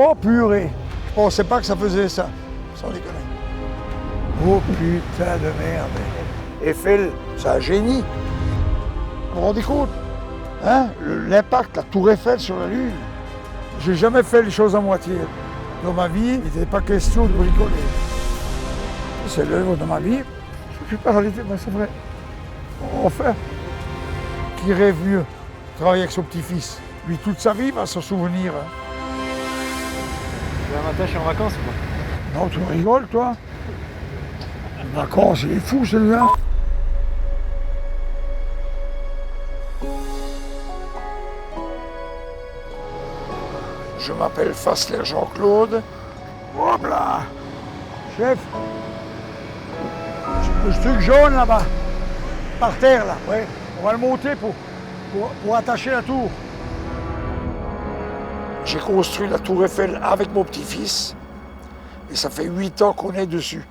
Oh purée, je pensais pas que ça faisait ça, sans déconner. Oh putain de merde. Eiffel, c'est un génie. Vous vous rendez compte, hein, l'impact, la tour Eiffel sur la Lune. J'ai jamais fait les choses à moitié. Dans ma vie, il n'était pas question de bricoler. C'est l'œuvre de ma vie. Je ne suis pas réalité, mais c'est vrai. Enfin, qui rêve mieux, travailler avec son petit-fils. Lui, toute sa vie, il va s'en souvenir. Un matin, je suis en vacances ou quoi? Non, tu rigoles, toi? Les vacances, il est fou, celui-là. Je m'appelle Fassler Jean-Claude. Hop là! Chef! Ce truc jaune là-bas, par terre là, ouais. On va le monter pour attacher la tour. J'ai construit la tour Eiffel avec mon petit-fils et ça fait 8 ans qu'on est dessus.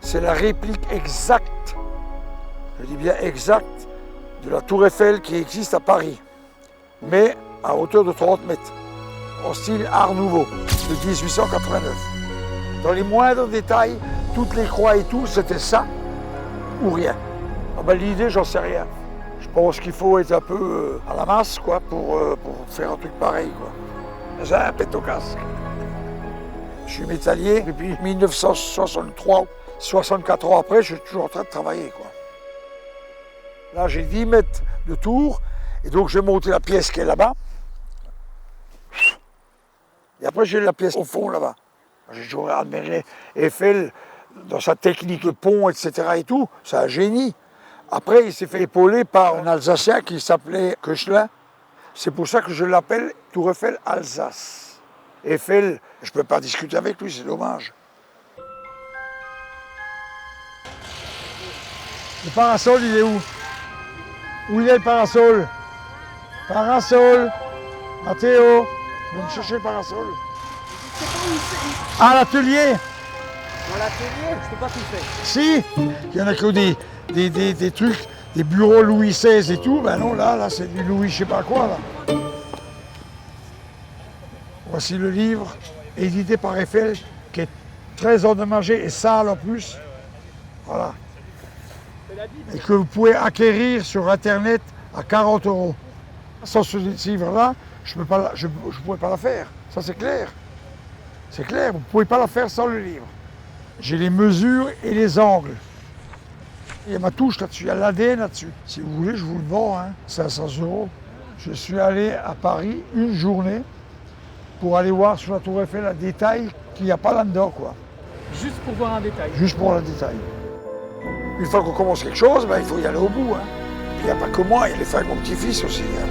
C'est la réplique exacte, je dis bien exacte, de la tour Eiffel qui existe à Paris, mais à hauteur de 30 mètres, en style Art Nouveau, de 1889. Dans les moindres détails, toutes les croix et tout, c'était ça ou rien. Ah ben, l'idée, j'en sais rien. Je pense qu'il faut être un peu à la masse quoi, pour faire un truc pareil. J'ai un pète au casque. Je suis métallier depuis 1963. 64 ans après, je suis toujours en train de travailler. Quoi. Là, j'ai 10 mètres de tour, et donc j'ai monté la pièce qui est là-bas. Et après, j'ai la pièce au fond là-bas. J'ai toujours admiré Eiffel dans sa technique de pont, etc. et tout. C'est un génie. Après, il s'est fait épauler par un Alsacien qui s'appelait Koechlin. C'est pour ça que je l'appelle Tour Eiffel Alsace. Eiffel, je ne peux pas discuter avec lui, c'est dommage. Le parasol, il est où? Où il est le parasol? Parasol! Mathéo, viens me chercher le parasol. Ah, l'atelier? Dans l'atelier, je peux pas tout faire. Si, il y en a que des trucs, des bureaux Louis XVI et tout. Ben non, là, c'est du Louis je sais pas quoi, là. Voici le livre, édité par Eiffel, qui est très endommagé et sale en plus. Voilà. Et que vous pouvez acquérir sur Internet à 40 €. Sans ce livre-là, je ne pourrais pas la faire. Ça, c'est clair. C'est clair, vous ne pouvez pas la faire sans le livre. J'ai les mesures et les angles. Il y a ma touche là-dessus, il y a l'ADN là-dessus. Si vous voulez, je vous le vends, hein, 500 €. Je suis allé à Paris une journée pour aller voir sur la tour Eiffel un détail qu'il n'y a pas là-dedans, quoi. Juste pour voir un détail. Juste pour le détail. Une fois qu'on commence quelque chose, ben, il faut y aller au bout. Hein. Puis il n'y a pas que moi, il y a les frères de mon petit-fils aussi. Hein.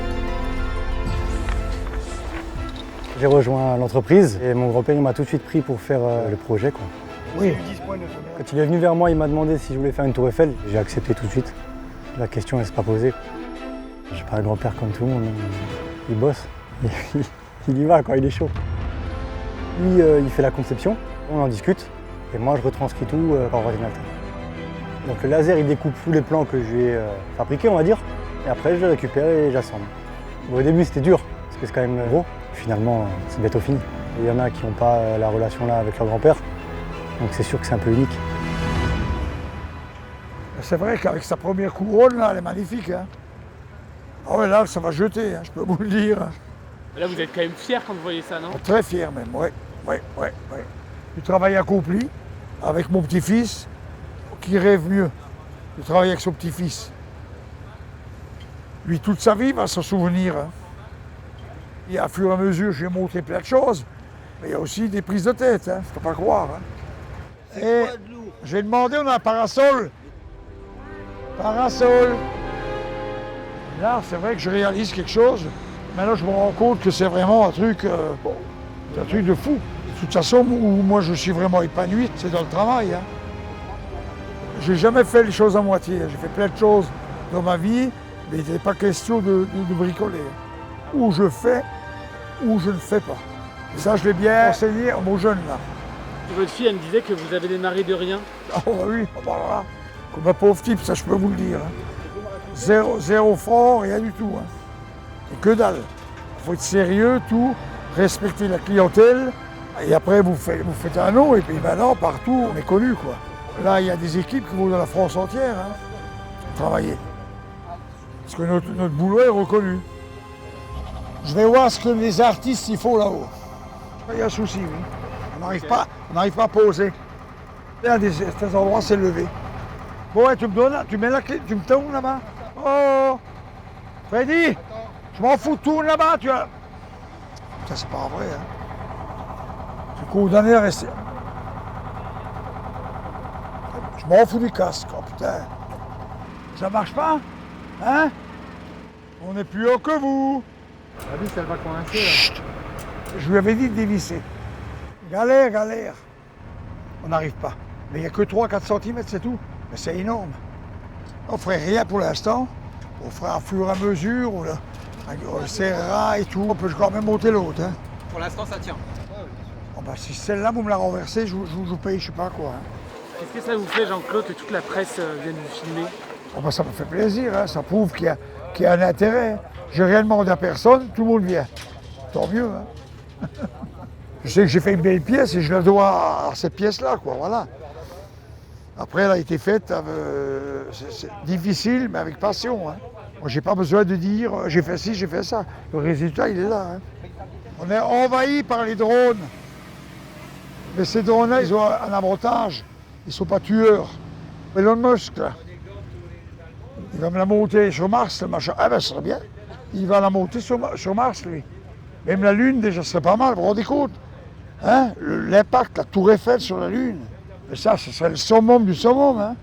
J'ai rejoint l'entreprise et mon grand-père m'a tout de suite pris pour faire le projet. Quoi. Oui. Quand il est venu vers moi, il m'a demandé si je voulais faire une tour Eiffel. J'ai accepté tout de suite. La question ne s'est pas posée. J'ai pas un grand-père comme tout le monde. Il bosse. Il y va, quoi, il est chaud. Lui, il fait la conception, on en discute. Et moi, je retranscris tout par ordinateur. Donc le laser, il découpe tous les plans que je lui ai fabriqués, on va dire. Et après, je les récupère et j'assemble. Bon, au début, c'était dur, parce que c'est quand même gros. Finalement, c'est bientôt fini. Il y en a qui n'ont pas la relation là avec leur grand-père. Donc c'est sûr que c'est un peu unique. C'est vrai qu'avec sa première couronne, là, elle est magnifique. Hein. Ah ouais, là, ça va jeter, hein, je peux vous le dire. Là, vous êtes quand même fier quand vous voyez ça, non? Très fier même, oui. Du travail accompli avec mon petit-fils, qui rêve mieux de travailler avec son petit-fils. Lui, toute sa vie, il va s'en souvenir. Hein. Et à fur et à mesure, je lui ai montré plein de choses. Mais il y a aussi des prises de tête, hein, faut pas croire. Hein. Et j'ai demandé, on a un parasol. Parasol. Là, c'est vrai que je réalise quelque chose. Maintenant, je me rends compte que c'est vraiment un truc, un truc de fou. De toute façon, où moi je suis vraiment épanoui, c'est dans le travail. Hein. J'ai jamais fait les choses à moitié. J'ai fait plein de choses dans ma vie, mais il n'était pas question de bricoler. Ou je fais, ou je ne fais pas. Et ça, je l'ai bien enseigné à mon jeune là. Votre fille, elle me disait que vous avez démarré de rien. Ah bah oui, bah voilà. Comme un pauvre type, ça je peux vous le dire. Hein. Zéro franc, rien du tout. Hein. Et que dalle. Il faut être sérieux, tout, respectez la clientèle, et après vous faites un nom, et puis maintenant, partout, on est connu, quoi. Là, il y a des équipes qui vont dans la France entière, hein, travailler. Parce que notre boulot est reconnu. Je vais voir ce que les artistes y font là-haut. Il y a un souci, oui. On n'arrive pas à poser. À certains endroits, c'est levé. Bon, ouais, tu mets la clé, tu me tournes là-bas. Oh, Freddy, je m'en fous, tourne là-bas, tu as... Ça, c'est pas vrai, hein. C'est condamné à rester. Je m'en fous du casque, oh putain. Ça marche pas? Hein? On est plus haut que vous. La vis, elle va coincer là. Chut. Je lui avais dit de dévisser. Galère. On n'arrive pas. Mais il n'y a que 3-4 cm, c'est tout. Mais c'est énorme. On ne ferait rien pour l'instant. On fera à fur et à mesure, on le serrera et tout. On peut quand même monter l'autre. Hein. Pour l'instant, ça tient. Bon, bah, si celle-là, vous me la renversez, je vous paye, je sais pas quoi. Hein. Qu'est-ce que ça vous fait, Jean-Claude, que toute la presse vienne vous filmer? Oh, bah, ça me fait plaisir, hein. Ça prouve qu'il y a un intérêt. J'ai rien demandé à personne, tout le monde vient. Tant mieux. Hein. Je sais que j'ai fait une belle pièce et je la dois à cette pièce-là, quoi, voilà. Après, elle a été faite, c'est difficile, mais avec passion. Hein. Moi, j'ai pas besoin de dire, j'ai fait ci, j'ai fait ça. Le résultat, il est là. Hein. On est envahi par les drones. Mais ces drones-là, ils ont un avantage. Ils ne sont pas tueurs. Elon Musk, là, il va me la monter sur Mars, le machin. Ah ben, ça serait bien. Il va la monter sur Mars, lui. Même la Lune, déjà, ce serait pas mal, vous vous rendez compte? Hein? L'impact, la tour Eiffel sur la Lune. Mais ça, ce serait le summum du summum. Hein?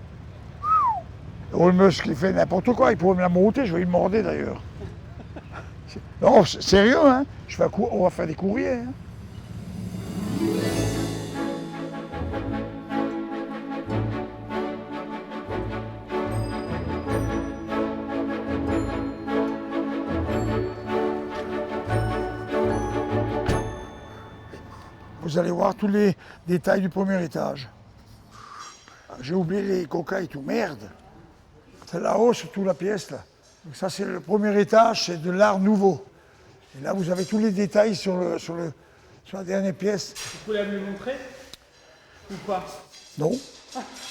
Elon Musk, il fait n'importe quoi. Il pourrait me la monter, je vais lui demander d'ailleurs. Non, sérieux, hein? On va faire des courriers. Hein? Vous allez voir tous les détails du premier étage. J'ai oublié les coca et tout, merde. C'est là-haut, sur toute la pièce, là. Donc ça, c'est le premier étage, c'est de l'art nouveau. Et là, vous avez tous les détails sur la dernière pièce. Vous pouvez la me montrer? Ou pas? Non.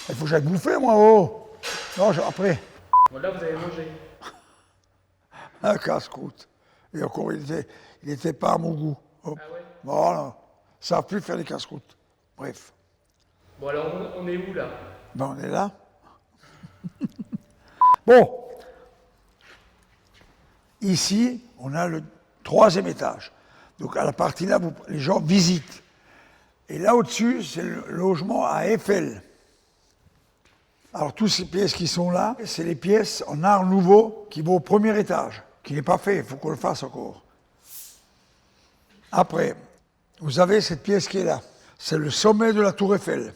Il faut que j'aille bouffer, moi, oh. Non, après. Bon, là, vous avez mangé. Un casse-croûte. Et encore, il n'était pas à mon goût. Hop. Ah ouais? Voilà. Ça ne va plus faire les casse-croûtes. Bref. Bon, alors, on est où, là? Ben, on est là. Bon. Ici, on a le 3e étage. Donc, à la partie là, les gens visitent. Et là, au-dessus, c'est le logement à Eiffel. Alors, toutes ces pièces qui sont là, c'est les pièces en art nouveau qui vont au premier étage, qui n'est pas fait, il faut qu'on le fasse encore. Après, vous avez cette pièce qui est là. C'est le sommet de la tour Eiffel.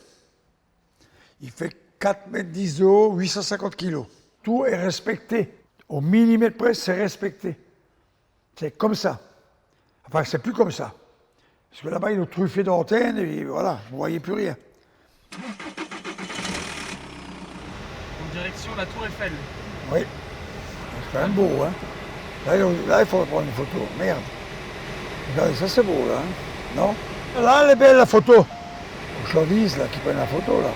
Il fait 4,10 m de haut, 850 kg. Tout est respecté. Au millimètre près, c'est respecté. C'est comme ça. Enfin, c'est plus comme ça. Parce que là-bas, ils ont truffé d'antennes et voilà, vous ne voyez plus rien. En direction de la tour Eiffel. Oui. C'est quand même beau, hein. Là, il faut prendre une photo. Merde. Regardez, ça c'est beau, là. Hein. Non? Là, elle est belle, la photo. Faut que je leur dise, là, qu'ils prennent la photo, là.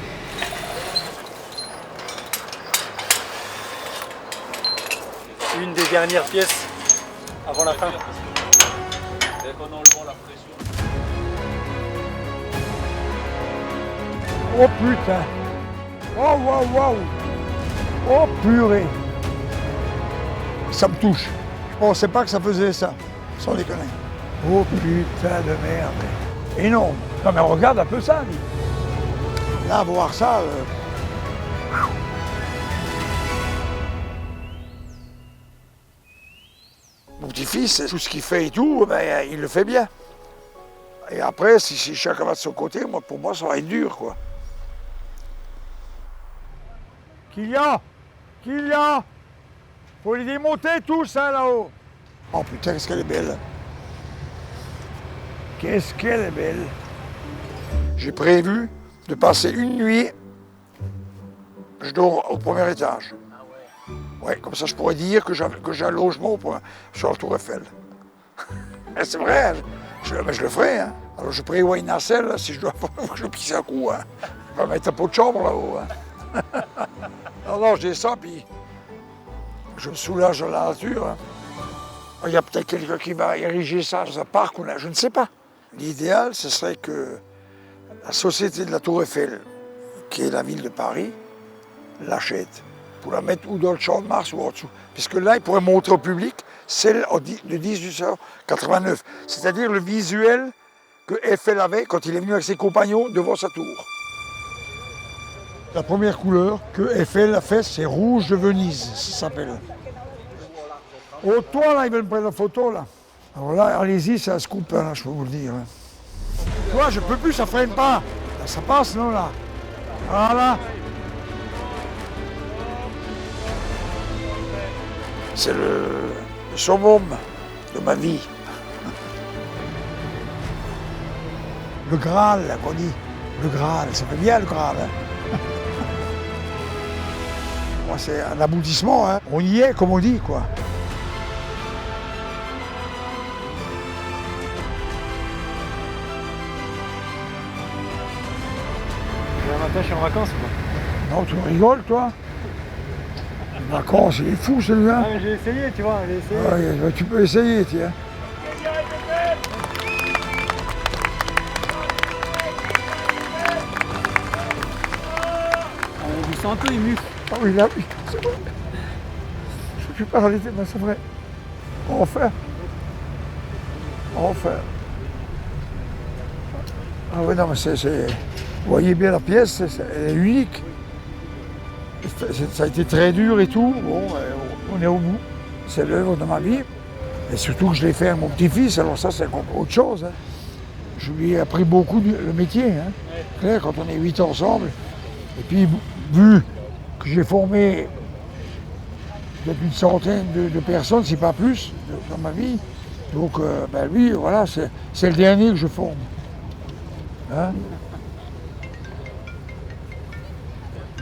Une des dernières pièces avant la fin. Oh putain! Oh waouh! Oh purée! Ça me touche. Je pensais pas que ça faisait ça, sans déconner. Oh putain de merde! Énorme! Non mais regarde un peu ça, lui. Là, voir ça. Mon petit-fils, tout ce qu'il fait et tout, ben, il le fait bien. Et après, si chacun va de son côté, pour moi, ça va être dur, quoi. Kylian! Faut les démonter tous, hein, là-haut! Oh putain, qu'est-ce qu'elle est belle! Qu'est-ce qu'elle est belle! J'ai prévu de passer une nuit, je dors au premier étage. Ouais, comme ça je pourrais dire que j'ai un logement sur la tour Eiffel. C'est vrai, Je le ferai. Hein. Alors je prévois une nacelle, là, si je dois que je pisse un coup. Hein. Je vais mettre un pot de chambre là-haut. Hein. non, je descends, puis je me soulage dans la nature. Hein. Il y a peut-être quelqu'un qui va ériger ça dans un parc, je ne sais pas. L'idéal, ce serait que la société de la Tour Eiffel, qui est la ville de Paris, l'achète pour la mettre ou dans le Champ de Mars ou en dessous. Puisque là, il pourrait montrer au public celle de 1889, c'est-à-dire le visuel que Eiffel avait quand il est venu avec ses compagnons devant sa tour. La première couleur que Eiffel a faite, c'est rouge de Venise, ça s'appelle. Au toit, là, ils veulent prendre la photo, là. Alors là, allez-y, c'est un scoop, hein, là, je peux vous le dire. Hein. Toi, je peux plus, ça freine pas. Là, ça passe, non, là. Voilà. C'est le summum de ma vie. Le Graal, là, qu'on dit. Le Graal, ça fait bien, le Graal. Hein. Moi, c'est un aboutissement, hein. On y est, comme on dit, quoi. Matin, je suis en vacances ou quoi? Non, tu rigoles, toi? Les vacances, il est fou, celui-là. Ah, mais j'ai essayé, tu vois, j'ai essayé. Ouais, tu peux essayer, tiens. On vous sent un peu ému. Ah oui, là, oui, c'est vrai. Je ne peux plus parler, mais c'est vrai. Enfin. Ah oui, non, mais vous voyez bien la pièce, elle est unique. Ça a été très dur et tout. Bon, on est au bout. C'est l'œuvre de ma vie. Et surtout que je l'ai fait à mon petit-fils, alors ça, c'est autre chose. Hein. Je lui ai appris beaucoup le métier. Hein. Claire, quand on est 8 ensemble. Et puis, vu que j'ai formé peut-être une centaine de personnes, si pas plus, dans ma vie. Donc, ben lui, voilà, c'est le dernier que je forme. Hein?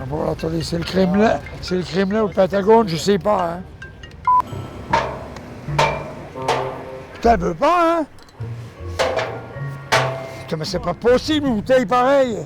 Ah bon, attendez, c'est le Kremlin ou le Pentagone, je sais pas. Hein? Putain, elle veut pas, hein? Putain, mais c'est pas possible, une bouteille pareille.